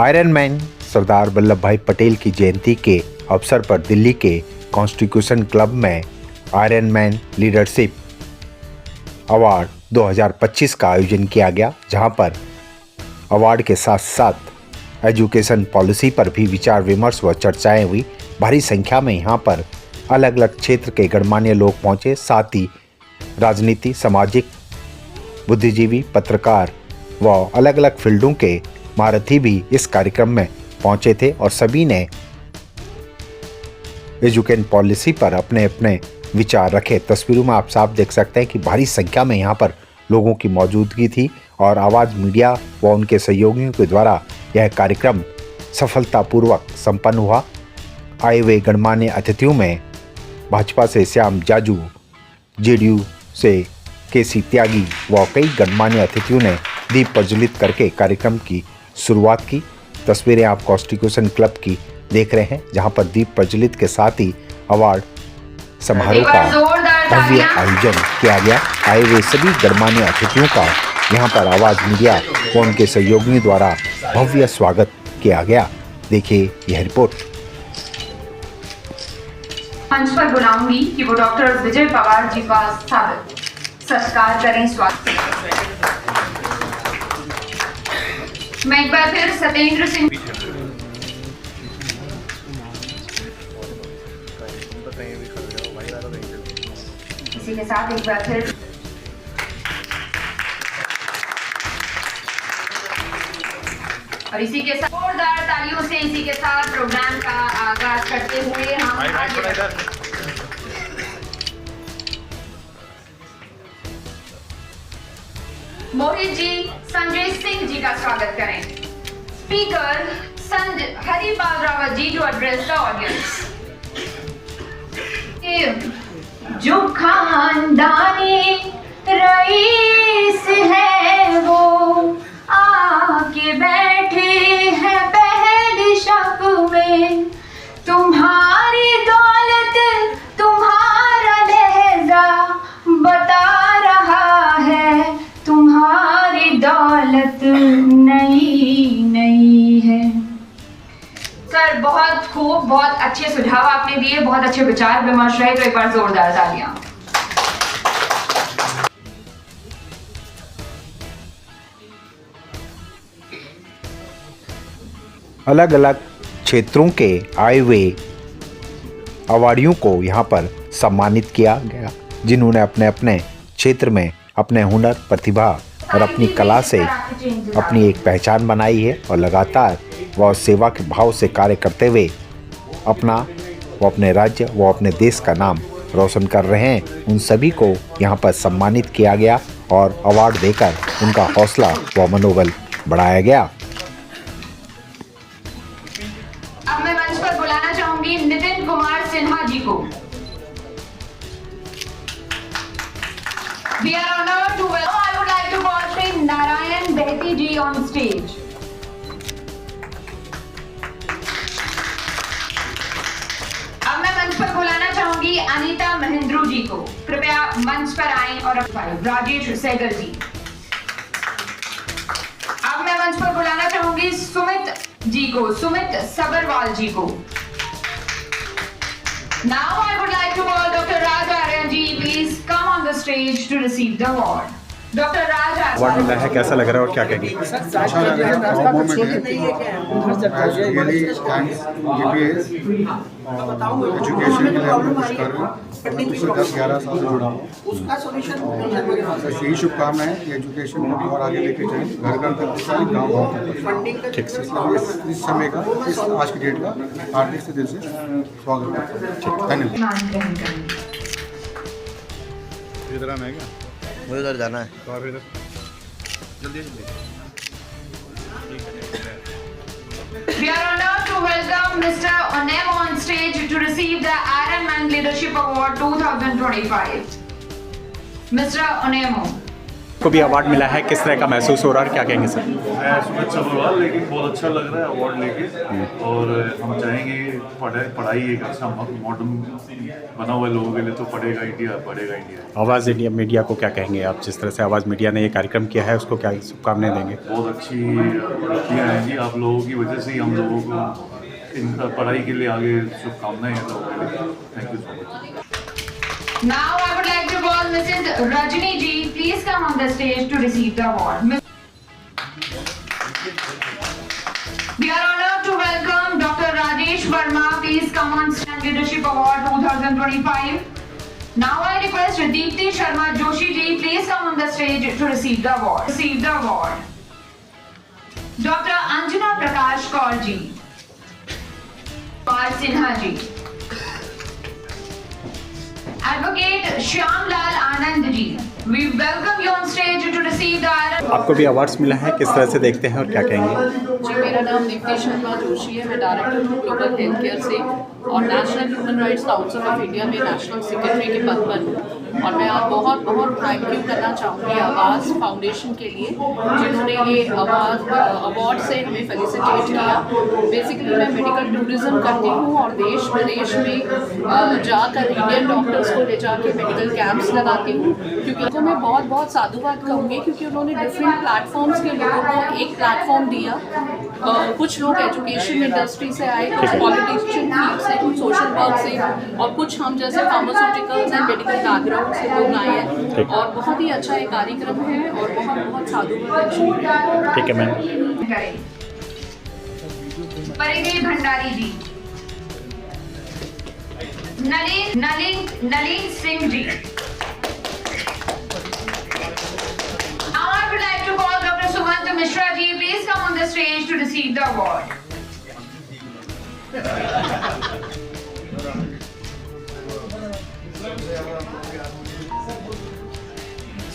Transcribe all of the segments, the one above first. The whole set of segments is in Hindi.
आयरन मैन सरदार वल्लभ भाई पटेल की जयंती के अवसर पर दिल्ली के कॉन्स्टिट्यूशन क्लब में आयरन मैन लीडरशिप अवार्ड 2025 का आयोजन किया गया, जहां पर अवार्ड के साथ साथ एजुकेशन पॉलिसी पर भी विचार विमर्श व चर्चाएं हुई। भारी संख्या में यहां पर अलग अलग क्षेत्र के गणमान्य लोग पहुंचे, साथ ही राजनीति, सामाजिक, बुद्धिजीवी, पत्रकार व अलग अलग फील्डों के महारथी भी इस कार्यक्रम में पहुंचे थे और सभी ने एजुकेशन पॉलिसी पर अपने अपने विचार रखे। तस्वीरों में आप साफ देख सकते हैं कि भारी संख्या में यहाँ पर लोगों की मौजूदगी थी और आवाज़ मीडिया व उनके सहयोगियों के द्वारा यह कार्यक्रम सफलतापूर्वक संपन्न हुआ। आए हुए गणमान्य अतिथियों में भाजपा से श्याम जाजू, जेडीयू से केसी त्यागी व कई गणमान्य अतिथियों ने दीप प्रज्वलित करके कार्यक्रम की शुरुआत की। तस्वीरें आप कॉन्स्टिट्यूशन क्लब की देख रहे हैं, जहां पर दीप प्रज्वलित के साथ ही अवार्ड समारोह का भव्य आयोजन किया गया। आए हुए सभी गणमान्य अतिथियों का यहां पर आवाज़ मीडिया व उनके सहयोगियों द्वारा भव्य स्वागत किया गया। देखिए यह रिपोर्ट। मंच पर बुलाऊंगी कि वो डॉक्टर विजय पवार जी का सत्कार करें। स्वागत। मैं एक बार फिर सत्येंद्र सिंह इसी के साथ एक बार फिर और इसी के साथ जोरदार तालियों से इसी के साथ प्रोग्राम का आगाज करते हुए हम मोहित जी संजय सिंह जी का स्वागत करें। Speaker Haripal Rawat ji to address the audience. जो खानदानी रईस है वो आके बैठे हैं पहली शब में। तुम्हारी दौलत तुम्हारा लहजा बता रहा है, तुम्हारी दौलत नई नई है। सर बहुत खूब, बहुत अच्छे सुझाव आपने दिए, बहुत अच्छे विचार विमर्श रहे, तो एक बार जोरदार तालियां। अलग अलग क्षेत्रों के आए हुए अवार्डियों को यहाँ पर सम्मानित किया गया, जिन्होंने अपने अपने क्षेत्र में अपने हुनर, प्रतिभा और अपनी कला से अपनी एक पहचान बनाई है और लगातार वह सेवा के भाव से कार्य करते हुए अपने राज्य व अपने देश का नाम रोशन कर रहे हैं। उन सभी को यहाँ पर सम्मानित किया गया और अवार्ड देकर उनका हौसला व मनोबल बढ़ाया गया। अब मैं मंच पर बुलाना चाहूंगी नितिन कुमार सिन्हा जी को। We are honored to welcome. I would like to call Shri Narayan Behti ji on stage. अब मैं मंच पर बुलाना चाहूंगी अनीता महेंद्रू जी को। कृपया मंच पर आएं और राजेश सहगल जी। अब मैं मंच पर बुलाना चाहूंगी सुमित जी को, सुमित सबरवाल जी को। Now I would like to call Dr. Raj Aryan ji, please come on the stage to receive the award. Dr. Raj Aryan. Award मिला है, कैसा लग रहा है और क्या कहेंगे? अच्छा लग रहा है, प्राउड मोमेंट है। रियली थैंक्स एजुकेशन के लिए हम लोग कुछ कर रहे हैं। मैं पिछले 10-11 साल से जुड़ा हूँ। बस यही शुभकामनाएं है कि एजुकेशन को और आगे लेके जाएं, घर घर तक पहुँचाएं, गाँव तक। ठीक से इस समय का, इस आज की डेट का हार्दिक से दिल से स्वागत करता हूँ। धन्यवाद। इधर आना है क्या? मुझे उधर जाना है। तो आप इधर जल्दी We are honored to welcome Mr. Onemo on stage to receive the Iron Man Leadership Award 2025. Mr. Onemo. को भी अवार्ड मिला है, किस तरह का महसूस हो रहा है, क्या कहेंगे सर? मैं सुमित सब्रवाल, लेकिन बहुत अच्छा लग रहा है अवार्ड लेके। और हम चाहेंगे पढ़ाई एक अच्छा मॉडर्न बना हुआ है लोगों के लिए, तो पढ़ेगा इंडिया। आवाज़ इंडिया मीडिया को क्या कहेंगे आप, जिस तरह से आवाज़ मीडिया ने ये कार्यक्रम किया है उसको क्या शुभकामनाएं देंगे? बहुत अच्छी उपलब्धियाँ हैं जी, आप लोगों की वजह से ही हम लोगों को इन पढ़ाई के लिए आगे शुभकामनाएं हैं लोगों के लिए। Thank you so much. Now I would like to call Mrs. Rajini ji. Please come on the stage to receive the award. We are honored to welcome Dr. Rajesh Verma. Please come on stand. Leadership Award 2025. Now I request Deepti Sharma Joshi ji. Please come on the stage to receive the award. Dr. Anjana Prakash Kaur ji. Pal Sinha ji. Advocate Shyam Lal Anand ji, we welcome you on stage to receive the iron. आपको भी अवार्ड्स मिला है, किस तरह से देखते हैं और क्या कहेंगे? जी, मेरा नाम दीप्ति शर्मा जोशी है। मैं डायरेक्टर हूँ ग्लोबल हेल्थ केयर से और national human rights council of India में नेशनल सेक्रेटरी के पद पर हूँ। और मैं आज बहुत बहुत थैंक यू करना चाहूँगी आवाज़ फाउंडेशन के लिए, जिन्होंने ये अवार्ड से हमें फेलिसिटेट किया। बेसिकली मैं मेडिकल टूरिज़्म करती हूँ और देश विदेश में जाकर इंडियन डॉक्टर्स को ले जाके मेडिकल कैंप्स लगाती हूँ, क्योंकि उनको मैं बहुत बहुत साधुवाद कहूँगी, क्योंकि उन्होंने डिफरेंट प्लेटफॉर्म्स के लोगों को एक प्लेटफॉर्म दिया। कुछ लोग एजुकेशन इंडस्ट्री से आए, कुछ पॉलिटिशियन फील्ड से, कुछ सोशल वर्क से, और कुछ हम जैसे फार्मास्यूटिकल्स एंड मेडिकल बैकग्राउंड से लोग आए हैं। और बहुत ही अच्छा ये कार्यक्रम है और बहुत बहुत साधुवाद। ठीक है मैम। परिधि भंडारी जी, Nalin Singh ji. Now I would like to call Dr. Sumant Mishra ji. Please come on the stage to receive the award.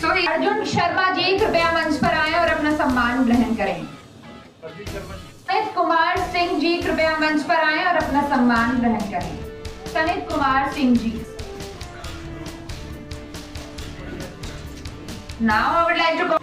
So Arjun Sharma ji कृपया मंच पर आएं और अपना सम्मान ग्रहण करें। सनित कुमार सिंह जी कृपया मंच पर आएं और अपना सम्मान ग्रहण करें। Sannihit Kumar Singh ji. Now I would like to call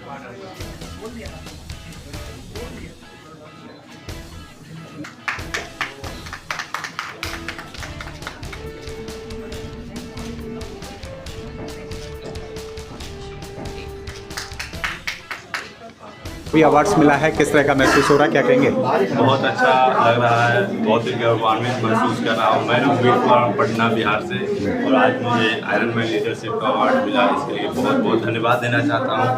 कोई अवार्ड्स मिला है, किस तरह का महसूस हो रहा है, क्या कहेंगे? बहुत अच्छा लग रहा है, बहुत ही गौरवान्वित महसूस कर रहा हूँ। मैं वीर कुमार पटना बिहार से, और आज मुझे आयरन मैन लीडरशिप का अवार्ड मिला, इसके लिए बहुत बहुत धन्यवाद देना चाहता हूँ।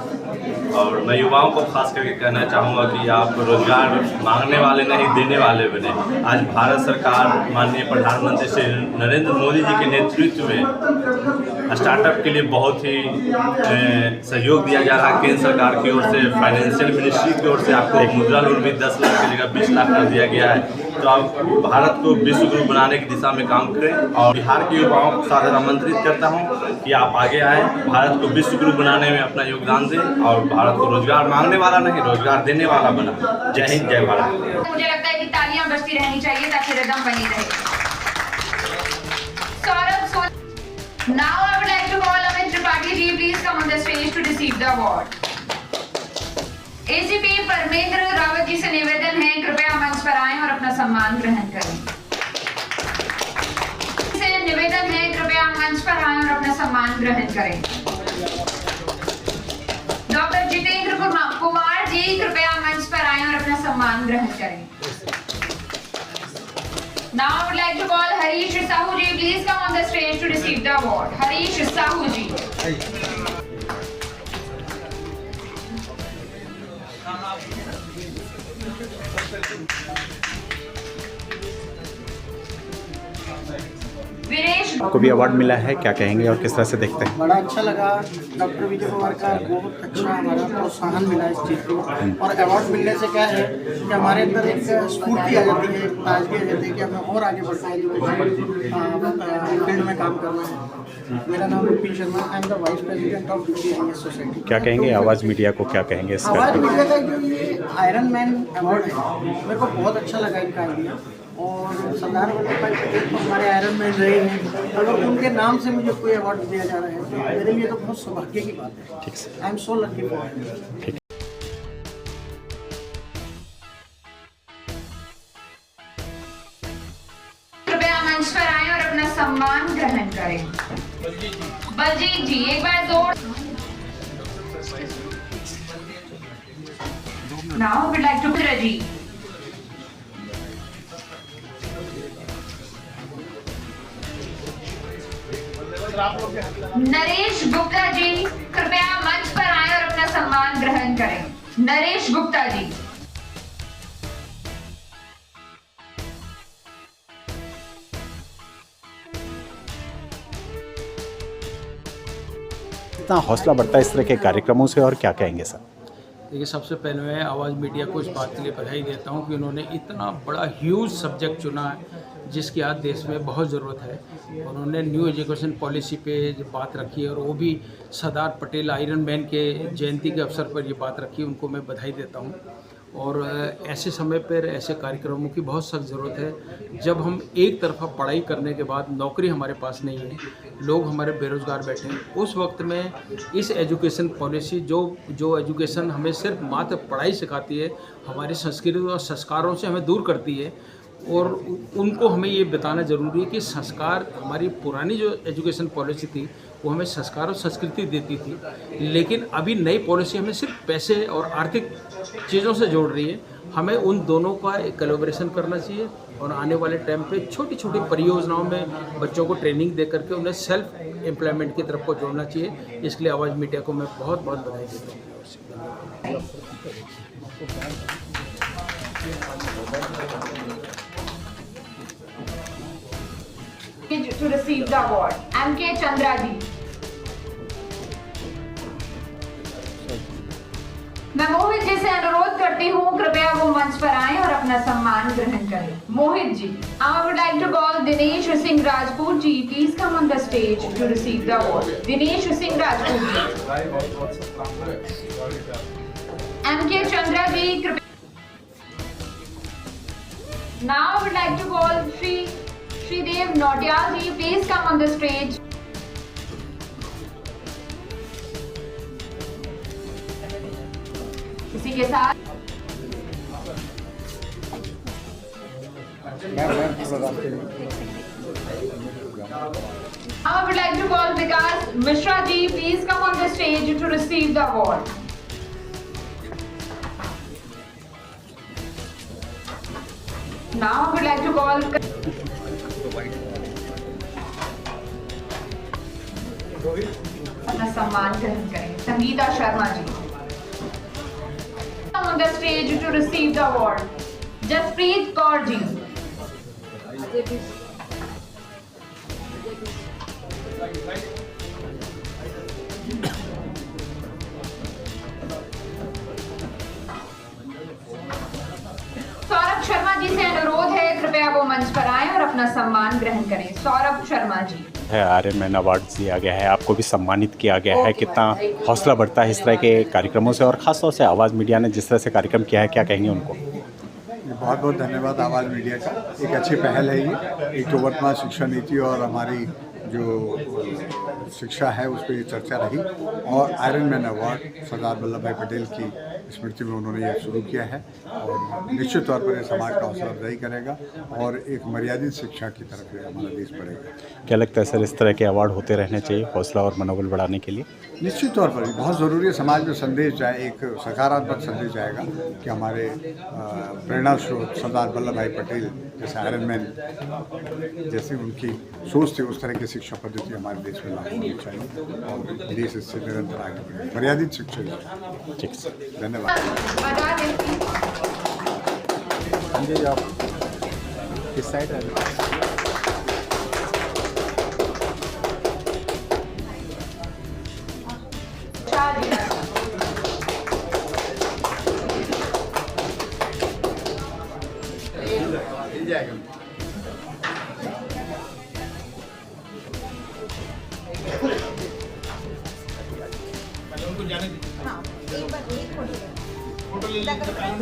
और मैं युवाओं को खास करके कहना चाहूँगा कि आप रोजगार मांगने वाले नहीं, देने वाले बने। आज भारत सरकार माननीय प्रधानमंत्री श्री नरेंद्र मोदी जी के नेतृत्व में स्टार्टअप के लिए बहुत ही सहयोग दिया जा रहा है। केंद्र सरकार की ओर से, फाइनेंशियल मिनिस्ट्री की ओर से आपको एक मुद्रा लोन भी 10 लाख की जगह 20 लाख कर दिया गया है। तो आप भारत को विश्व गुरु बनाने की दिशा में काम करें। और बिहार के युवाओं को सादर आमंत्रित करता हूं कि आप आगे आएँ, भारत को विश्व गुरु बनाने में अपना योगदान दें और भारत को रोजगार मांगने वाला नहीं, रोजगार देने वाला बना। जय हिंद, जय भारत। मुझे लगता है कि तालियां बजती रहनी चाहिए ताकि रिदम बनी रहे। Now I would like to call Amit Tripathi ji. Please come on the stage to receive the award. ACP Parmendra Rawat ji से निवेदन है, कृपया मंच पर आएं और अपना सम्मान ग्रहण करें। से निवेदन है, कृपया मंच पर आएं और अपना सम्मान ग्रहण करें। डॉक्टर जितेंद्र कुमार जी कृपया मंच पर आएं और अपना सम्मान ग्रहण करें। Now I would like to call Harish Sahu ji. Please come on the stage to receive the award. Harish Sahu ji. Viresh आपको भी अवार्ड मिला है, क्या कहेंगे और किस तरह से देखते हैं? बड़ा अच्छा लगा। डॉक्टर विजय कुमार का बहुत अच्छा हमारा प्रोत्साहन मिला इस चीज़ को। और अवार्ड मिलने से क्या है कि हमारे अंदर एक स्फूर्ति आ जाती है, एक ताजगी आ जाती है कि हमें और आगे बढ़ना है, एजुकेशन फील्ड में काम करना है। मेरा नाम Rupi Sharma, I am the vice president of BDIS society. क्या कहेंगे आवाज़ मीडिया को, क्या कहेंगे इस आवाज़ मीडिया का जो ये आयरन मैन अवार्ड है, मेरे को बहुत अच्छा लगा इनका आइडिया। और सरदार वल्लभ भाई पटेल तो हमारे आयरन मैन रहे हैं, अगर उनके नाम से मुझे कोई अवार्ड दिया जा रहा है तो मेरे लिए तो बहुत सौभाग्य की बात है। I am so lucky for him. कृपया मंच पर आए और अपना सम्मान ग्रहण करें। बलजीत जी एक बार जोर। Now I would like to Raji. Naresh Gupta ji कृपया मंच पर आए और अपना सम्मान ग्रहण करें। नरेश गुप्ता जी। कितना हौसला बढ़ता है इस तरह के कार्यक्रमों से और क्या कहेंगे सर? देखिए, सबसे पहले मैं आवाज़ मीडिया को इस बात के लिए बधाई देता हूं कि उन्होंने इतना बड़ा ह्यूज सब्जेक्ट चुना है जिसकी आज देश में बहुत ज़रूरत है। उन्होंने न्यू एजुकेशन पॉलिसी पे जो बात रखी है और वो भी सरदार पटेल आयरन मैन के जयंती के अवसर पर ये बात रखी, उनको मैं बधाई देता हूँ। और ऐसे समय पर ऐसे कार्यक्रमों की बहुत सख्त ज़रूरत है। जब हम एक तरफा पढ़ाई करने के बाद नौकरी हमारे पास नहीं है, लोग हमारे बेरोज़गार बैठे हैं, उस वक्त में इस एजुकेशन पॉलिसी जो एजुकेशन हमें सिर्फ मात्र पढ़ाई सिखाती है, हमारी संस्कृति और संस्कारों से हमें दूर करती है। और उनको हमें ये बताना ज़रूरी है कि संस्कार, हमारी पुरानी जो एजुकेशन पॉलिसी थी वो हमें संस्कार और संस्कृति देती थी, लेकिन अभी नई पॉलिसी हमें सिर्फ पैसे और आर्थिक चीज़ों से जोड़ रही है। हमें उन दोनों का एक कोलैबोरेशन करना चाहिए और आने वाले टाइम पे छोटी छोटी परियोजनाओं में बच्चों को ट्रेनिंग दे करके उन्हें सेल्फ एम्प्लॉयमेंट की तरफ को जोड़ना चाहिए। इसके लिए आवाज़ मीडिया को मैं बहुत बहुत बधाई देता हूँ। To receive the award, M.K. Chandra जी। मैं मोहित जी से अनुरोध करती हूँ कृपया वो मंच पर आएं और अपना सम्मान ग्रहण करें। Mohit ji. I would like to call Dinesh Singh Rajput ji, please come on the stage to receive the award. Dinesh Singh Rajput ji. M.K. Chandra जी कृपया। Now I would like to call Shridev Nautiyal ji, please come on the stage. इसी के साथ I would like to call Vikas Mishra ji, please come on the stage to receive the award. Now I would like to call अपना सम्मान ग्रहण करें। Sangeeta Sharma ji. On the stage to receive the award, Jaspreet Kaur ji। Saurabh Sharma ji से अनुरोध है कृपया वो मंच पर आएं और अपना सम्मान ग्रहण करें। सौरभ शर्मा जी। है आयरन मैन अवार्ड दिया गया है, आपको भी सम्मानित किया गया है। कितना हौसला बढ़ता है इस तरह के कार्यक्रमों से और ख़ासतौर से आवाज़ मीडिया ने जिस तरह से कार्यक्रम किया है, क्या कहेंगे उनको? बहुत बहुत धन्यवाद आवाज़ मीडिया का। एक अच्छी पहल है ये। एक तो वर्तमान शिक्षा नीति और हमारी जो शिक्षा है उस पर ये चर्चा रही, और iron man award Sardar Vallabh भाई पटेल की स्मृति में उन्होंने ये शुरू किया है और निश्चित तौर पर ये समाज का हौसला अफजाई करेगा और एक मर्यादित शिक्षा की तरफ हमारा देश बढ़ेगा। क्या लगता है सर, इस तरह के अवार्ड होते रहने चाहिए हौसला और मनोबल बढ़ाने के लिए? निश्चित तौर पर बहुत ज़रूरी है। समाज में संदेश जाए, एक सकारात्मक संदेश जाएगा कि हमारे प्रेरणा स्रोत सरदार वल्लभ भाई पटेल जैसे आयरन मैन जैसी उनकी सोच थी, उस तरह की शिक्षा पद्धति हमारे देश में लागू होनी चाहिए और देश इससे निरंतर आगे बढ़े। मर्यादित शिक्षा। ठीक है, धन्यवाद। आप किस साइड है?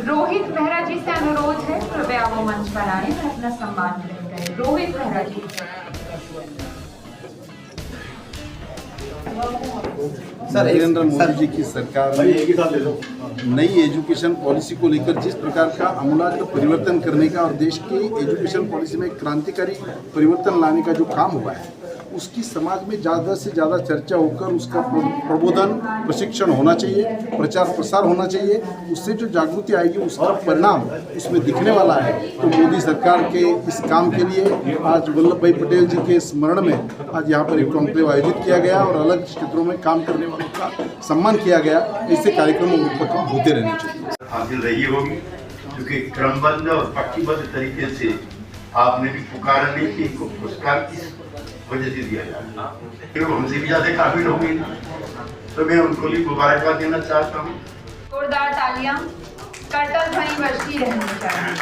रोहित मेहरा जी से अनुरोध है कृपया वो मंच पर आए और अपना सम्मान ग्रहण करें। रोहित मेहरा जी। नरेंद्र मोदी जी की सरकार ने नई एजुकेशन पॉलिसी को लेकर जिस प्रकार का आमूलाग्र परिवर्तन करने का और देश की एजुकेशन पॉलिसी में क्रांतिकारी परिवर्तन लाने का जो काम हुआ है, उसकी समाज में ज़्यादा से ज़्यादा चर्चा होकर उसका प्रबोधन प्रशिक्षण होना चाहिए, प्रचार प्रसार होना चाहिए। उससे जो जागृति आएगी उसका परिणाम उसमें दिखने वाला है। तो मोदी सरकार के इस काम के लिए आज वल्लभ भाई पटेल जी के स्मरण में आज यहाँ पर एक कॉन्क्लेव आयोजित किया गया और अलग क्षेत्रों में काम करने वालों का सम्मान किया गया। ऐसे कार्यक्रम होते रहने चाहिए। हासिल रही होगी, क्योंकि क्रमबद्ध और पट्टीबद्ध तरीके से आपने भी पुकारा नहीं कि इनको पुरस्कार किस वजह से दिया जाए, क्योंकि हमसे भी ज्यादा काबिल हो गई, तो मैं उनको भी मुबारकबाद देना चाहता हूँ। जोरदार तालियां करतल ध्वनि बजती रहनी चाहिए।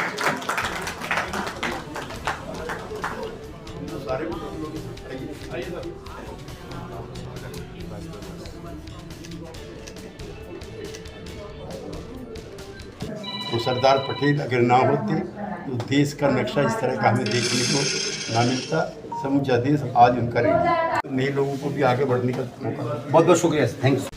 तो सरदार पटेल अगर ना होते तो देश का नक्शा इस तरह का हमें देखने को ना मिलता। समूचा देश आज उनका रहेगा। नए लोगों को भी आगे बढ़ने का मौका। बहुत बहुत शुक्रिया, थैंक्स।